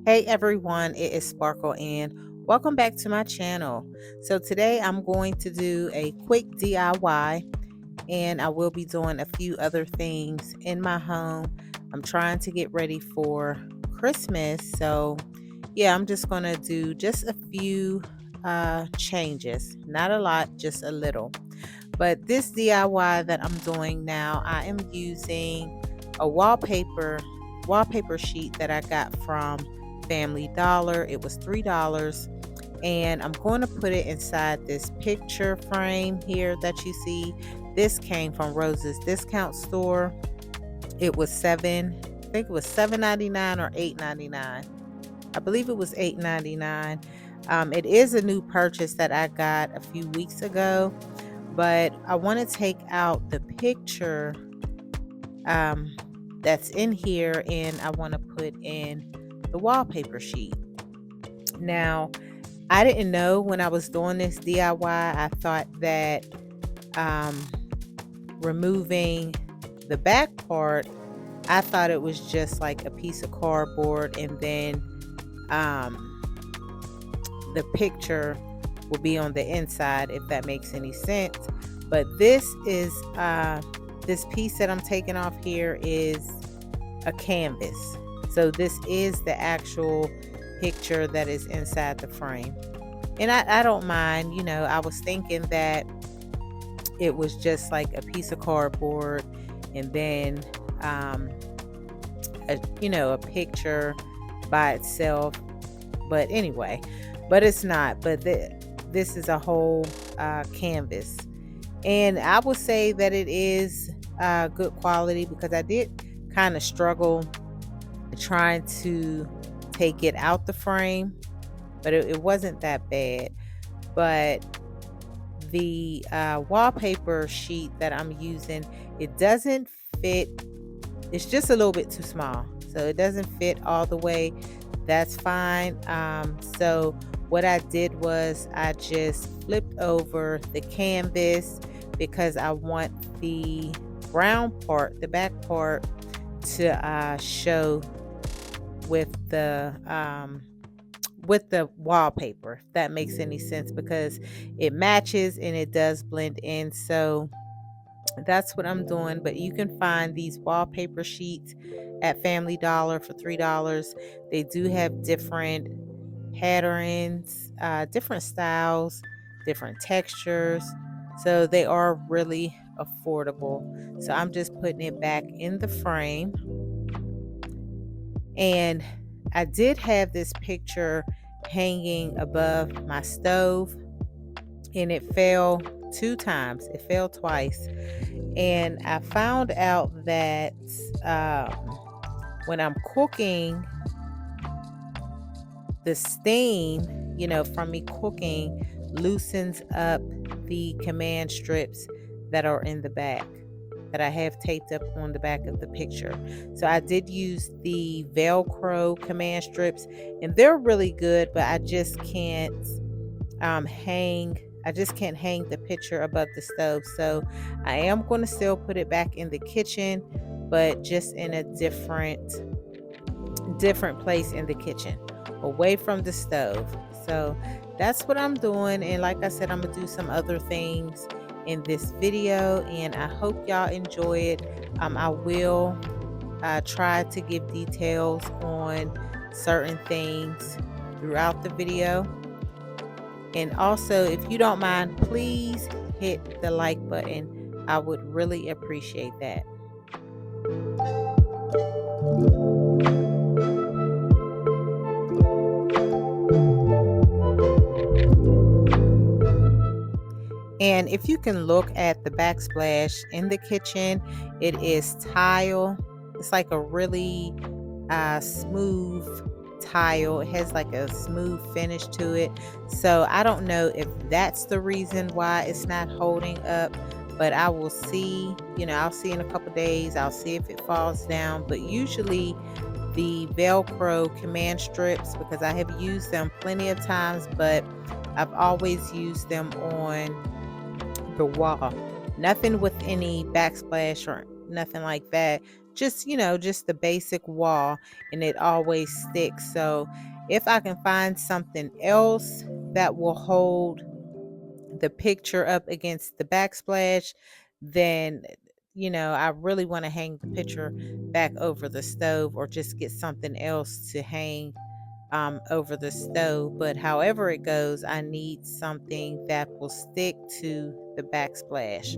Hey everyone, it is Sparkle and welcome back to my channel. So today I'm going to do a quick DIY and I will be doing a few other things in my home. I'm trying to get ready for Christmas. So yeah, I'm just going to do just a few changes. Not a lot, just a little. But this DIY that I'm doing now, I am using a wallpaper sheet that I got from Family Dollar. It was $3 and I'm going to put it inside this picture frame here that you see. This came from Rose's Discount Store. It was I think it was $7.99 or $8.99. I believe it was $8.99. It is a new purchase that I got a few weeks ago, but I want to take out the picture um, that's in here and I want to put in the wallpaper sheet. Now, I didn't know when I was doing this DIY, I thought that um, removing the back part, I thought it was just like a piece of cardboard and then um, the picture will be on the inside, if that makes any sense. But this piece that I'm taking off here is a canvas. So this is the actual picture that is inside the frame. And I don't mind, I was thinking that it was just like a piece of cardboard and then a picture by itself. But anyway, but it's not. But this is a whole canvas. And I would say that it is good quality because I did kind of struggle trying to take it out the frame, but it wasn't that bad. But the wallpaper sheet that I'm using, it doesn't fit. It's just a little bit too small, so it doesn't fit all the way. That's fine. So what I did was I just flipped over the canvas because I want the brown part, the back part, to show with the wallpaper, if that makes any sense, because it matches and it does blend in. So that's what I'm doing. But you can find these wallpaper sheets at Family Dollar for $3. They do have different patterns, different styles, different textures. So they are really affordable. So I'm just putting it back in the frame. And I did have this picture hanging above my stove and it fell 2 times. It fell twice. And I found out that when I'm cooking, the steam, from me cooking loosens up the command strips that are in the back that I have taped up on the back of the picture. So I did use the Velcro command strips and they're really good, but I just can't hang the picture above the stove. So I am going to still put it back in the kitchen, but just in a different place in the kitchen, away from the stove. So that's what I'm doing. And like I said, I'm gonna do some other things in this video and I hope y'all enjoy it. I will try to give details on certain things throughout the video. And also, if you don't mind, please hit the like button. I would really appreciate that. And if you can look at the backsplash in the kitchen, it is tile. It's like a really smooth tile. It has like a smooth finish to it. So I don't know if that's the reason why it's not holding up, but I will see. I'll see in a couple days. I'll see if it falls down. But usually the Velcro command strips, because I have used them plenty of times, but I've always used them on the wall. Nothing with any backsplash or nothing like that. Just, just the basic wall, and it always sticks. So if I can find something else that will hold the picture up against the backsplash, then I really want to hang the picture back over the stove, or just get something else to hang over the stove. But however it goes, I need something that will stick to the backsplash.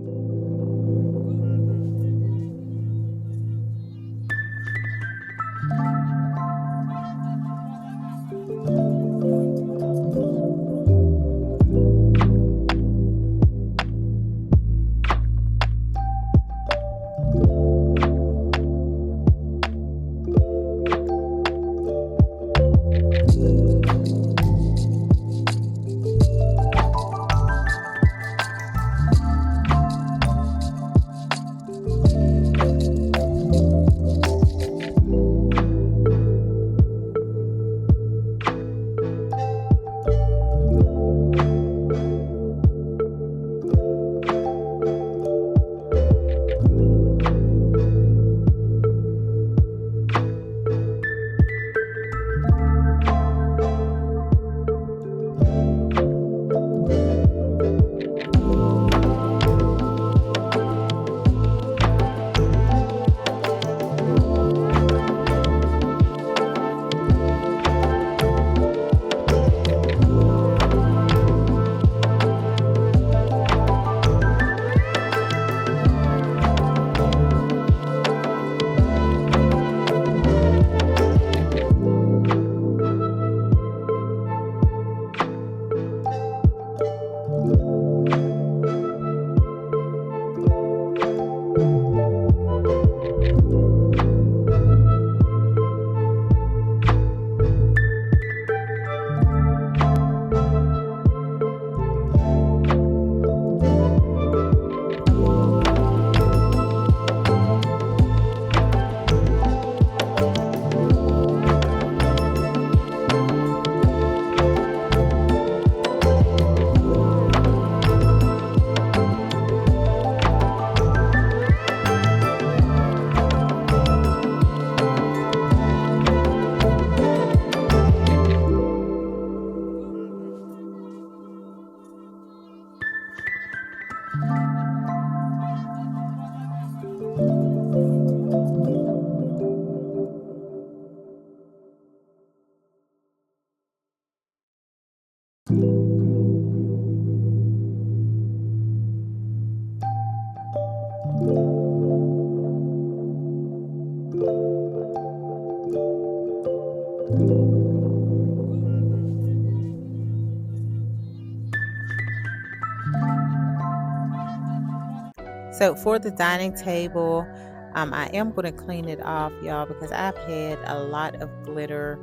So for the dining table, I am going to clean it off, y'all, because I've had a lot of glitter.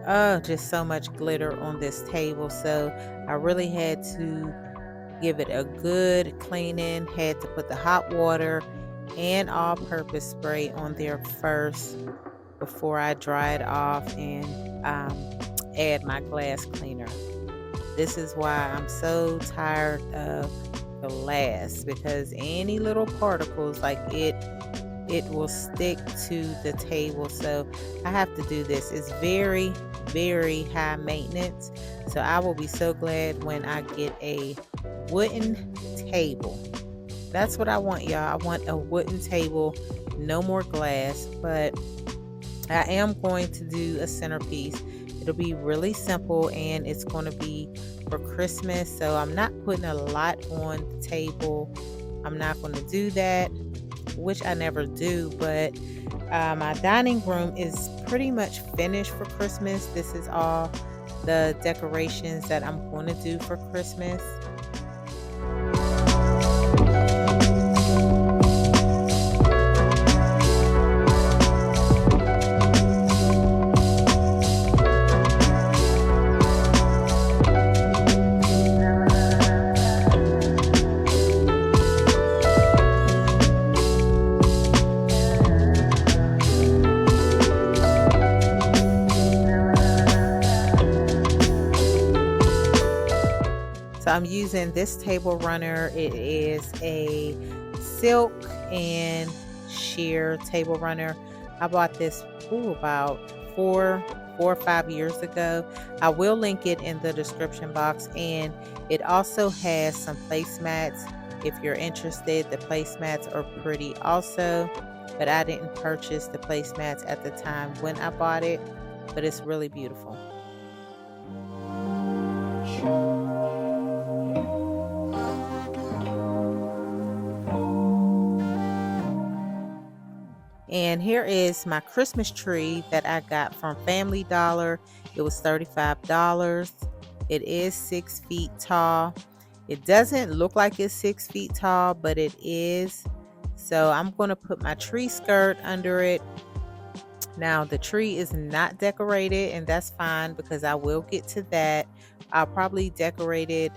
Oh, just so much glitter on this table. So I really had to give it a good cleaning. Had to put the hot water and all-purpose spray on there first before I dry it off and add my glass cleaner. This is why I'm so tired of glass, because any little particles, like it will stick to the table. So I have to do this. It's very, very high maintenance. So I will be so glad when I get a wooden table. That's what I want, y'all. I want a wooden table, no more glass. But I am going to do a centerpiece. It'll be really simple, and it's going to be for Christmas. So I'm not putting a lot on the table. I'm not going to do that, which I never do. But my dining room is pretty much finished for Christmas. This is all the decorations that I'm going to do for Christmas. So I'm using this table runner. It is a silk and sheer table runner. I bought this about 4 or 5 years ago. I will link it in the description box, and it also has some placemats if you're interested. The placemats are pretty also, but I didn't purchase the placemats at the time when I bought it, but it's really beautiful. And here is my Christmas tree that I got from Family Dollar. It was $35. It is 6 feet tall. It doesn't look like it's 6 feet tall, but it is. So I'm going to put my tree skirt under it. Now the tree is not decorated, and that's fine because I will get to that. I'll probably decorate it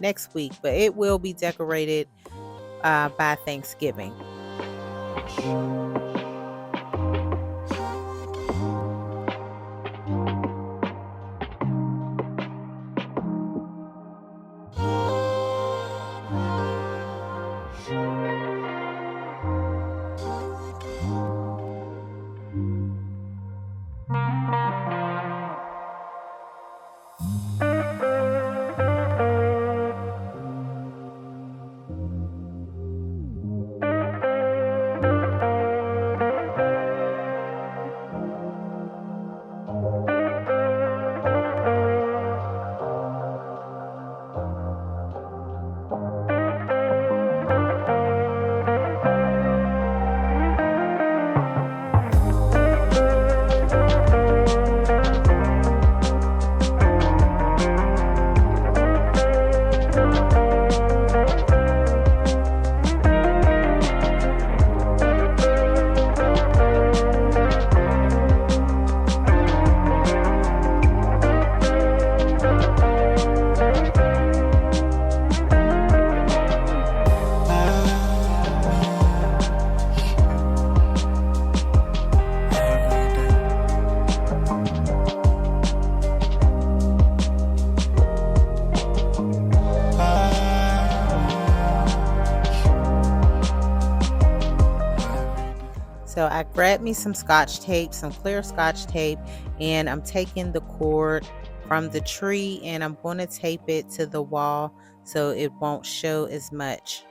next week, but it will be decorated by Thanksgiving. So I grabbed me some scotch tape, some clear scotch tape, and I'm taking the cord from the tree and I'm going to tape it to the wall so it won't show as much.